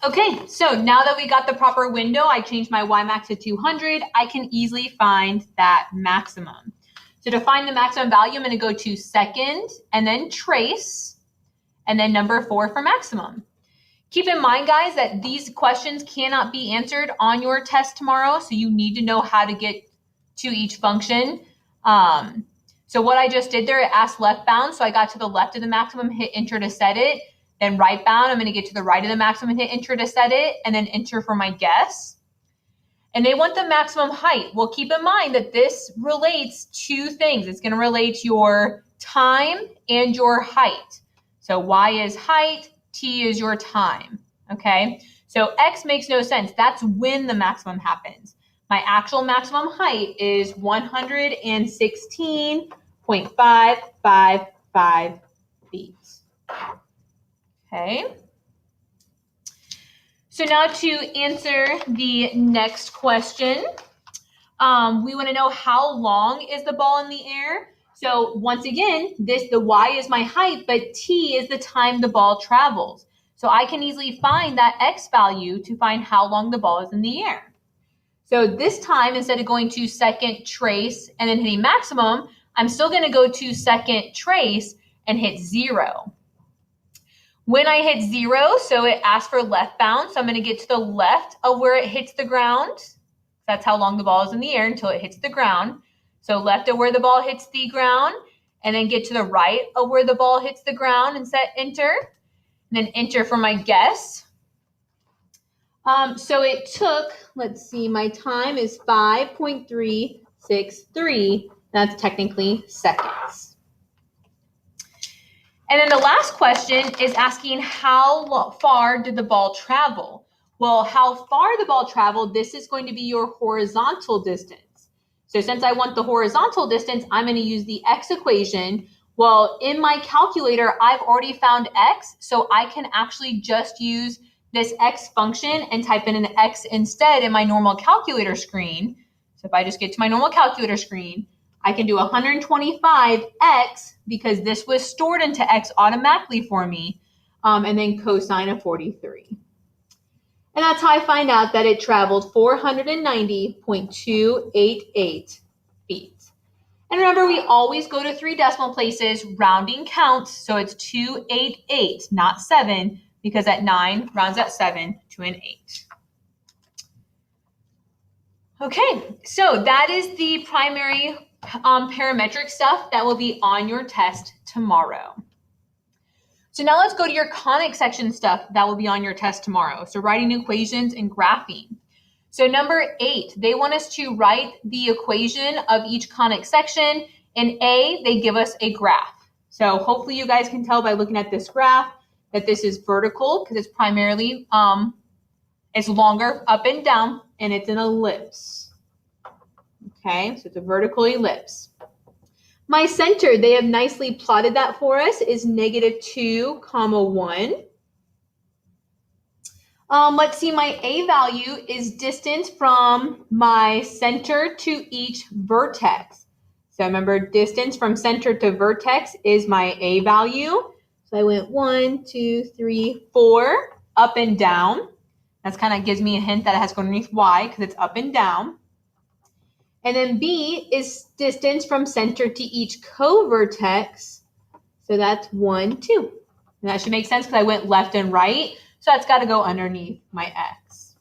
Okay, so now that we got the proper window, I changed my y max to 200. I can easily find that maximum. So to find the maximum value, I'm going to go to second and then trace and then number 4 for maximum. Keep in mind, guys, that these questions cannot be answered on your test tomorrow, so you need to know how to get to each function. So what I just did there, it asked left bound, so I got to the left of the maximum, hit enter to set it. Then right bound, I'm going to get to the right of the maximum and hit enter to set it, and then enter for my guess. And they want the maximum height. Well, keep in mind that this relates two things. It's going to relate your time and your height. So y is height, t is your time, okay? So x makes no sense. That's when the maximum happens. My actual maximum height is 116.555 feet. Okay. So now to answer the next question, we want to know how long is the ball in the air. So once again, the y is my height, but t is the time the ball travels. So I can easily find that x value to find how long the ball is in the air. So this time, instead of going to second trace and then hitting maximum, I'm still going to go to second trace and hit 0. When I hit 0, so it asks for left bound, so I'm going to get to the left of where it hits the ground. That's how long the ball is in the air until it hits the ground. So left of where the ball hits the ground, and then get to the right of where the ball hits the ground and set enter. And then enter for my guess. So it took, let's see, my time is 5.363. That's technically seconds. And then the last question is asking how far did the ball travel? Well, how far the ball traveled, this is going to be your horizontal distance. So since I want the horizontal distance, I'm going to use the x equation. Well, in my calculator, I've already found x, so I can actually just use this x function and type in an x instead in my normal calculator screen. So if I just get to my normal calculator screen, I can do 125x because this was stored into x automatically for me, and then cosine of 43. And that's how I find out that it traveled 490.288 feet. And remember, we always go to 3 decimal places, rounding counts, so it's 288, not 7, because at 9 rounds at 7 to an 8. Okay, so that is the primary parametric stuff that will be on your test tomorrow. So now let's go to your conic section stuff that will be on your test tomorrow. So writing equations and graphing. So number 8, they want us to write the equation of each conic section. In A, they give us a graph. So hopefully you guys can tell by looking at this graph that this is vertical because it's primarily, it's longer up and down, and it's an ellipse. Okay, so it's a vertical ellipse. My center, they have nicely plotted that for us, is -2, 1. Let's see, my A value is distance from my center to each vertex. So remember, distance from center to vertex is my A value. So I went 1, 2, 3, 4, up and down. That's kind of gives me a hint that it has to go underneath Y because it's up and down. And then B is distance from center to each co-vertex. So that's 1, 2. And that should make sense because I went left and right. So that's got to go underneath my X.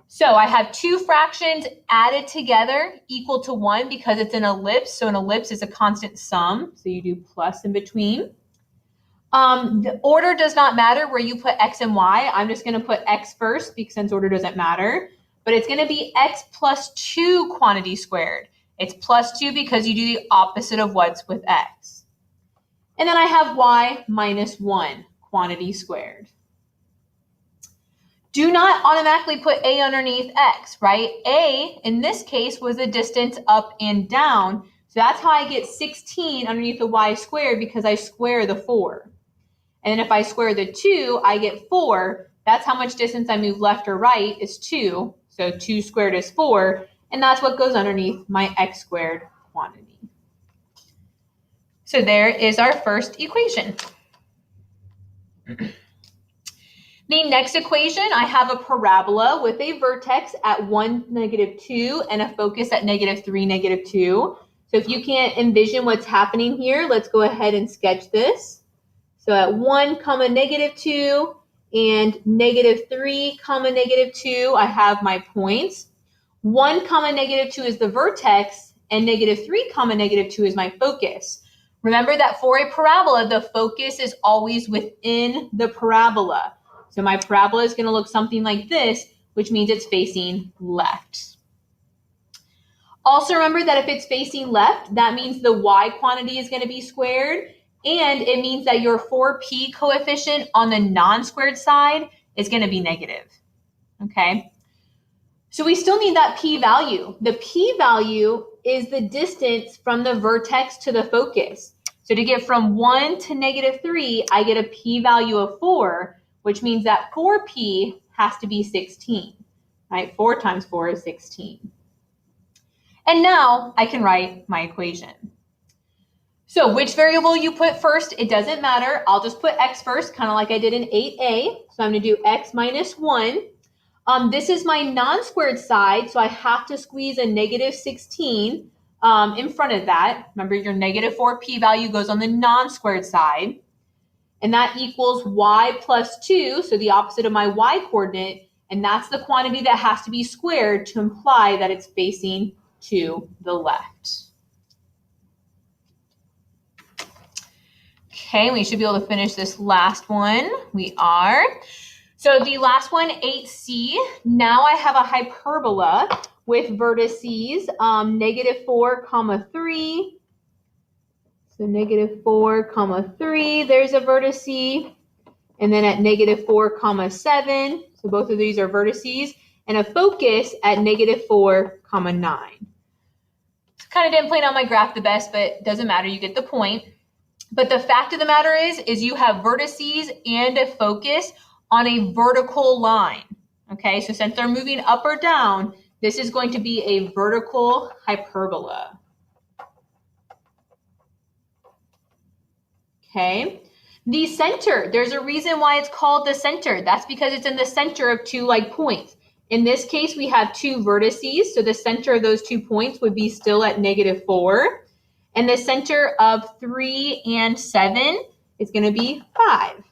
So I have 2 fractions added together equal to 1 because it's an ellipse. So an ellipse is a constant sum. So you do plus in between. The order does not matter where you put X and Y. I'm just going to put X first because since order doesn't matter. But it's going to be X plus 2 quantity squared. It's plus 2 because you do the opposite of what's with X. And then I have Y minus 1 quantity squared. Do not automatically put A underneath X, right? A, in this case, was the distance up and down. So that's how I get 16 underneath the Y squared because I square the 4. And then if I square the 2, I get 4. That's how much distance I move left or right is 2. So 2 squared is 4, and that's what goes underneath my x squared quantity. So there is our first equation. The next equation, I have a parabola with a vertex at 1, -2, and a focus at -3, -2. So if you can't envision what's happening here, let's go ahead and sketch this. So at 1, -2, and -3, -2, I have my points. 1, -2 is the vertex, and -3, -2 is my focus. Remember that for a parabola, the focus is always within the parabola. So my parabola is going to look something like this, which means it's facing left. Also remember that if it's facing left, that means the y quantity is going to be squared, and it means that your 4p coefficient on the non-squared side is going to be negative. Okay? So we still need that p-value. The p-value is the distance from the vertex to the focus. So to get from 1 to -3, I get a p-value of 4, which means that 4p has to be 16, right? 4 times 4 is 16. And now I can write my equation. So which variable you put first, it doesn't matter. I'll just put x first, kind of like I did in 8a. So I'm going to do x minus 1. This is my non-squared side, so I have to squeeze a -16 in front of that. Remember, your -4 p-value goes on the non-squared side. And that equals y plus 2, so the opposite of my y coordinate. And that's the quantity that has to be squared to imply that it's facing to the left. Okay, we should be able to finish this last one. We are. So the last one, 8c, now I have a hyperbola with vertices, -4, 3. So -4, 3, there's a vertice. And then at -4, 7, so both of these are vertices, and a focus at -4, 9. Kind of didn't play it on my graph the best, but doesn't matter, you get the point. But the fact of the matter is you have vertices and a focus on a vertical line, okay? So since they're moving up or down, this is going to be a vertical hyperbola. Okay, the center, there's a reason why it's called the center. That's because it's in the center of two like points. In this case, we have two vertices, so the center of those 2 points would be still at -4. And the center of 3 and 7 is going to be 5.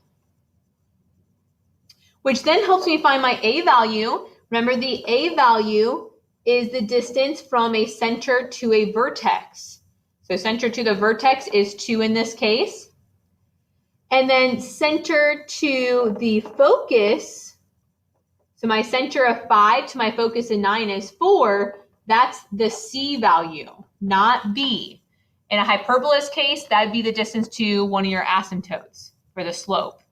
Which then helps me find my A value. Remember, the A value is the distance from a center to a vertex. So center to the vertex is 2 in this case. And then center to the focus, so my center of 5 to my focus of 9 is 4. That's the C value, not B. In a hyperbola's case, that would be the distance to one of your asymptotes for the slope.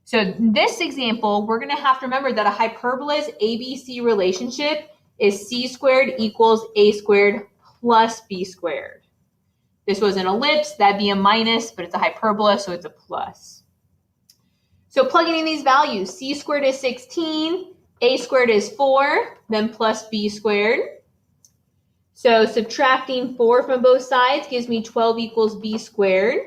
So in this example, we're going to have to remember that a hyperbola's ABC relationship is C squared equals A squared plus B squared. This was an ellipse, that'd be a minus, but it's a hyperbola, so it's a plus. So plugging in these values, C squared is 16, A squared is 4, then plus B squared. So subtracting 4 from both sides gives me 12 equals B squared.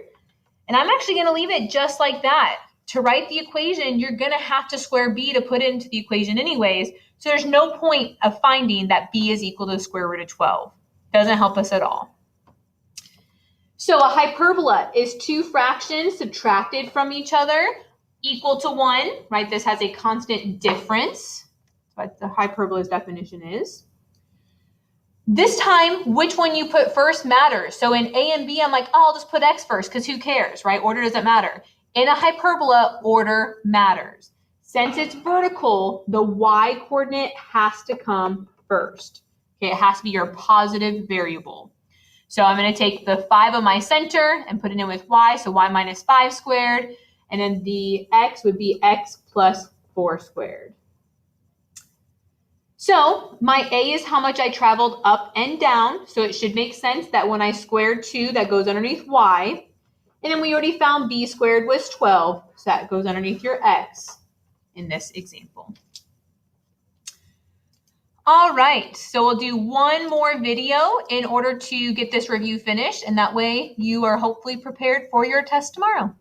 And I'm actually going to leave it just like that. To write the equation, you're going to have to square B to put it into the equation anyways. So there's no point of finding that B is equal to the square root of 12. Doesn't help us at all. So a hyperbola is 2 fractions subtracted from each other equal to 1, right? This has a constant difference. That's what the hyperbola's definition is. This time, which one you put first matters. So in A and B, I'm like, oh, I'll just put X first because who cares, right? Order doesn't matter. In a hyperbola, order matters. Since it's vertical, the Y coordinate has to come first. Okay, it has to be your positive variable. So I'm going to take the 5 of my center and put it in with y, so y minus 5 squared. And then the x would be x plus 4 squared. So my A is how much I traveled up and down. So it should make sense that when I squared 2, that goes underneath y. And then we already found B squared was 12. So that goes underneath your x in this example. All right, so we'll do one more video in order to get this review finished, and that way you are hopefully prepared for your test tomorrow.